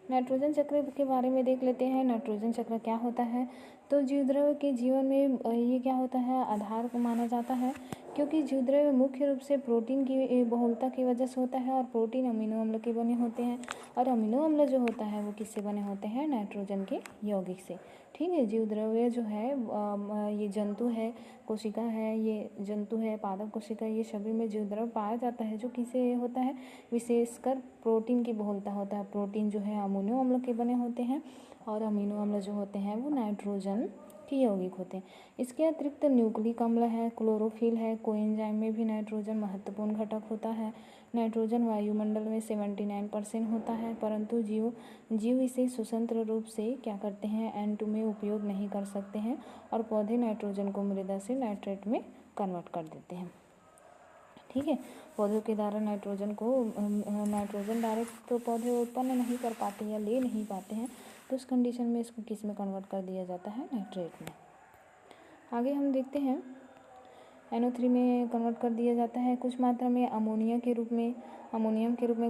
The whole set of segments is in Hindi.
नाइट्रोजन चक्र के बारे में देख लेते हैं। नाइट्रोजन चक्र क्या होता है? तो जीवद्रव्य के जीवन में ये क्या होता है, आधार को माना जाता है, क्योंकि जीवद्रव्य मुख्य रूप से प्रोटीन की बहुलता की वजह से होता है और प्रोटीन अमीनो अम्ल के बने होते हैं और अमीनो अम्ल जो होता है वो किससे बने होते हैं? नाइट्रोजन के यौगिक से। ठीक है, जीवद्रव्य जो है ये जंतु है, कोशिका है, ये जंतु है, पादप कोशिका, ये सभी में जीवद्रव्य पाया जाता है जो किससे होता है? विशेषकर प्रोटीन की बहुलता होता है। प्रोटीन जो है अमीनो अम्ल के बने होते हैं और अमीनो अम्ल जो होते हैं वो नाइट्रोजन के यौगिक होते हैं। इसके अतिरिक्त न्यूक्लिक अम्ल है, क्लोरोफिल है, कोएंजाइम में भी नाइट्रोजन महत्वपूर्ण घटक होता है। नाइट्रोजन वायुमंडल में 79% होता है, परंतु जीव इसे स्वतंत्र रूप से क्या करते हैं? N2 में उपयोग नहीं कर सकते हैं और पौधे नाइट्रोजन को मृदा से नाइट्रेट में कन्वर्ट कर देते हैं। ठीक है, पौधों के द्वारा नाइट्रोजन डायरेक्ट तो पौधे उत्पन्न नहीं कर पाते या ले नहीं पाते हैं, तो उस कंडीशन में इसको किस में कन्वर्ट कर दिया जाता है? नाइट्रेट में। आगे हम देखते हैं NO3 में कन्वर्ट कर दिया जाता है। कुछ मात्रा में अमोनियम के रूप में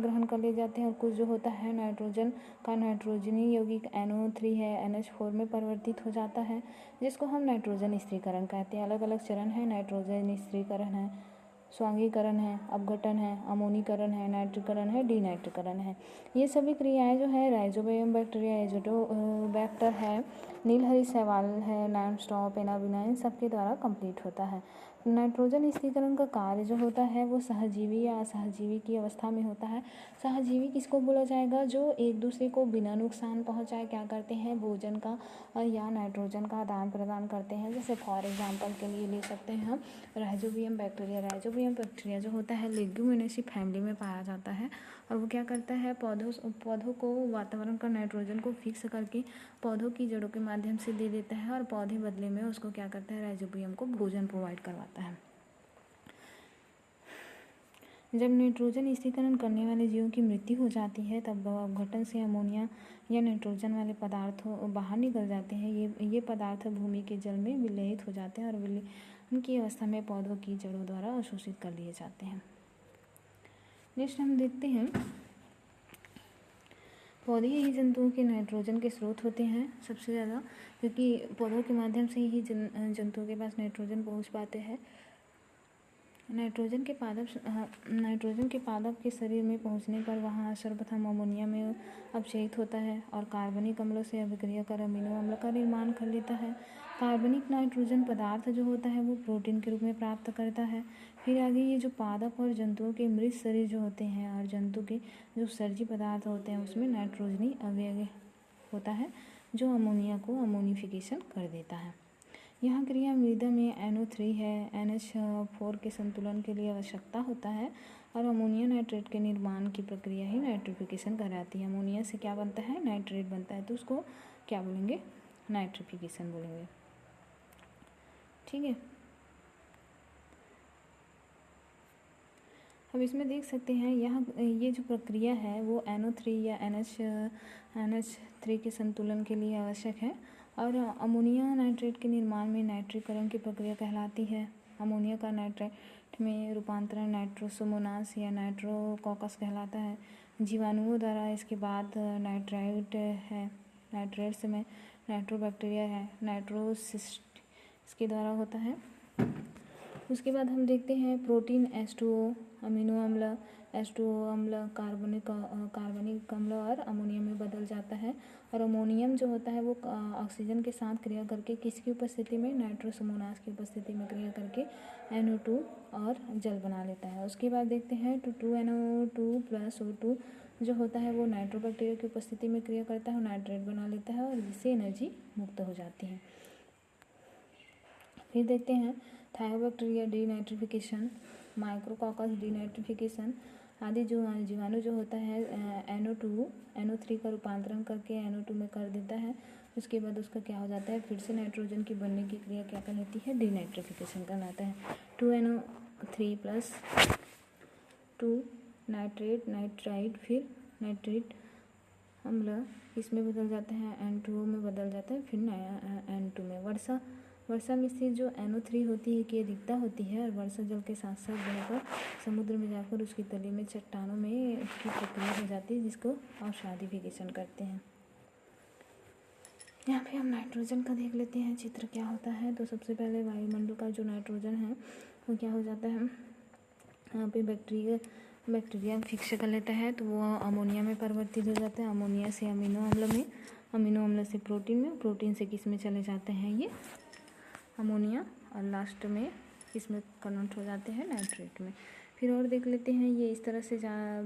ग्रहण कर लिए जाते हैं और कुछ जो होता है नाइट्रोजन का नाइट्रोजनी यौगिक NO3 है NH4 में परिवर्तित हो जाता है, जिसको हम नाइट्रोजन स्थिरीकरण कहते हैं। अलग अलग चरण है, नाइट्रोजन स्थिरीकरण है, स्वांगीकरण है, अपघटन है, अमोनीकरण है, नाइट्रीकरण है, डीनाइट्रीकरण है। ये सभी क्रियाएं जो है राइजोबियम बैक्टीरिया, एजोटोबैक्टर है, नीलहरी शैवाल है, नॉनस्टॉप, एनाबिना, इन सबके द्वारा कंप्लीट होता है। नाइट्रोजन स्थिरीकरण का कार्य जो होता है वो सहजीवी या असहजीवी की अवस्था में होता है। सहजीवी किसको बोला जाएगा? जो एक दूसरे को बिना नुकसान पहुंचाए क्या करते हैं? भोजन का या नाइट्रोजन का आदान प्रदान करते हैं। जैसे फॉर एग्जांपल के लिए ले सकते हैं हम राइजोबियम बैक्टीरिया। राइजोबियम बैक्टीरिया जो होता है लेग्यूमिनेसी फैमिली में पाया जाता है और वो क्या करता है? पौधों को वातावरण का नाइट्रोजन को फिक्स करके पौधों की जड़ों के माध्यम से दे देता है और पौधे बदले में उसको क्या करता है? राइजोबियम को भोजन प्रोवाइड करवाता है। जब नाइट्रोजन स्थिरीकरण करने वाले जीवों की मृत्यु हो जाती है तब अपघटन से अमोनिया या नाइट्रोजन वाले पदार्थ बाहर निकल जाते हैं। ये पदार्थ भूमि के जल में विलयित हो जाते हैं और विलयन की अवस्था में पौधों की जड़ों द्वारा अवशोषित कर लिए जाते हैं। नेक्स्ट हम देखते हैं पौधे ही जंतुओं के नाइट्रोजन के स्रोत होते हैं सबसे ज़्यादा, क्योंकि पौधों के माध्यम से ही जंतुओं के पास नाइट्रोजन पहुंच पाते हैं। नाइट्रोजन के पादप के शरीर में पहुंचने पर वहाँ सर्वप्रथम अमोनिया में अपचयित होता है और कार्बनिक अम्लों से अभिक्रिया कर अमीनो अम्ल का निर्माण कर लेता है। कार्बनिक नाइट्रोजन पदार्थ जो होता है वो प्रोटीन के रूप में प्राप्त करता है। फिर आगे ये जो पादप और जंतुओं के मृत शरीर जो होते हैं और जंतु के जो सर्जी पदार्थ होते हैं उसमें नाइट्रोजनी अवयव होता है जो अमोनिया को अमोनिफिकेशन कर देता है। यहाँ क्रिया मृदा में NO3 है, NH4 के संतुलन के लिए आवश्यकता होता है और अमोनिया नाइट्रेट के निर्माण की प्रक्रिया ही नाइट्रिफिकेशन कहलाती है। अमोनिया से क्या बनता है? नाइट्रेट बनता है, तो उसको क्या बोलेंगे? नाइट्रिफिकेशन बोलेंगे। ठीक है, अब इसमें देख सकते हैं यहाँ ये जो प्रक्रिया है वो NO3 या NH3 के संतुलन के लिए आवश्यक है और अमोनिया नाइट्रेट के निर्माण में नाइट्रीकरण की प्रक्रिया कहलाती है। अमोनिया का नाइट्रेट में रूपांतरण नाइट्रोसोमोनास या नाइट्रोकॉकस कहलाता है जीवाणुओं द्वारा। इसके बाद नाइट्रेट्स में नाइट्रोबैक्टीरिया है, नाइट्रोसिस्ट इसके द्वारा होता है। उसके बाद हम देखते हैं प्रोटीन H2O, अमीनो अम्ल H2O अम्ल कार्बनिक अम्ल और अमोनियम में बदल जाता है और अमोनियम जो होता है वो ऑक्सीजन के साथ क्रिया करके किसकी उपस्थिति में? नाइट्रोसोमोनास की उपस्थिति में क्रिया करके NO2 और जल बना लेता है। उसके बाद देखते हैं 2NO2 + O2 जो होता है वो नाइट्रोबैक्टीरिया की उपस्थिति में क्रिया करता है और नाइट्रेट बना लेता है और जिससे एनर्जी मुक्त हो जाती है। फिर देखते हैं थायोबैक्टीरिया डीनाइट्रिफिकेशन, माइक्रोकॉकस डीनाइट्रिफिकेशन आदि जो जीवाणु जो होता है NO3 का रूपांतरण करके NO2 में कर देता है। उसके बाद उसका क्या हो जाता है? फिर से नाइट्रोजन की बनने की क्रिया क्या कहलाती है? डीनाइट्रिफिकेशन कहलाता है। 2NO3 + 2 नाइट्राइड फिर नाइट्रेट अम्ल इसमें बदल जाता है, N2O में बदल जाता है, फिर N2 में। वर्षा वर्षा में स्थित जो NO3 होती है कि रिक्ता होती है और वर्षा जल के साथ साथ बहकर समुद्र में जाकर उसकी तली में चट्टानों में की प्रक्रिया हो जाती है, जिसको ऑक्सीडाइफिकेशन करते हैं। यहाँ पे हम नाइट्रोजन का देख लेते हैं चित्र क्या होता है। तो सबसे पहले वायुमंडल का जो नाइट्रोजन है वो क्या हो जाता है, यहाँ पे बैक्टीरिया फिक्स कर लेता है तो वो अमोनिया में परिवर्तित हो जाता है। अमोनिया से अमीनो अम्ल में, अमीनो अम्ल से प्रोटीन में, प्रोटीन से किस में चले जाते हैं ये अमोनिया, और लास्ट में किस में कन्वर्ट हो जाते हैं नाइट्रेट में। फिर और देख लेते हैं, ये इस तरह से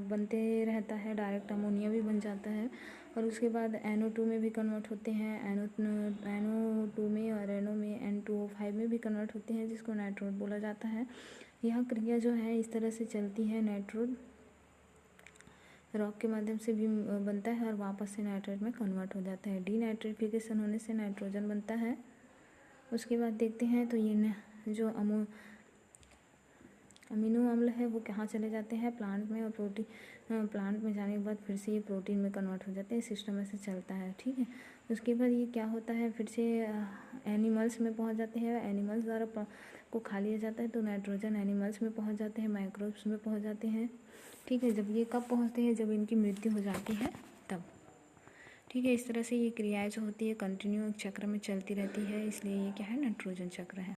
बनते रहता है, डायरेक्ट अमोनिया भी बन जाता है और उसके बाद NO2 में भी कन्वर्ट होते हैं, NO2 में और NO में N2O5 में भी कन्वर्ट होते हैं, जिसको नाइट्रोट बोला जाता है। यह क्रिया जो है इस तरह से चलती है, नाइट्रोट रॉक के माध्यम से भी बनता है और वापस से नाइट्रेट में कन्वर्ट हो जाता है। डीनाइट्रिफिकेशन होने से नाइट्रोजन बनता है। उसके बाद देखते हैं तो ये जो अमीनो अम्ल है वो कहाँ चले जाते हैं, प्लांट में, और प्लांट में जाने के बाद फिर से ये प्रोटीन में कन्वर्ट हो जाते हैं। सिस्टम ऐसे चलता है, ठीक है। उसके बाद ये क्या होता है, फिर से एनिमल्स में पहुंच जाते हैं, एनिमल्स द्वारा को खा लिया जाता है तो नाइट्रोजन एनिमल्स में पहुंच जाते हैं, माइक्रोब्स में पहुंच जाते हैं, ठीक है। जब ये कब पहुंचते हैं, जब इनकी मृत्यु हो जाती है तब, ठीक है। इस तरह से ये क्रियाएँ जो होती है कंटिन्यू चक्र में चलती रहती है, इसलिए ये क्या है, नाइट्रोजन चक्र है।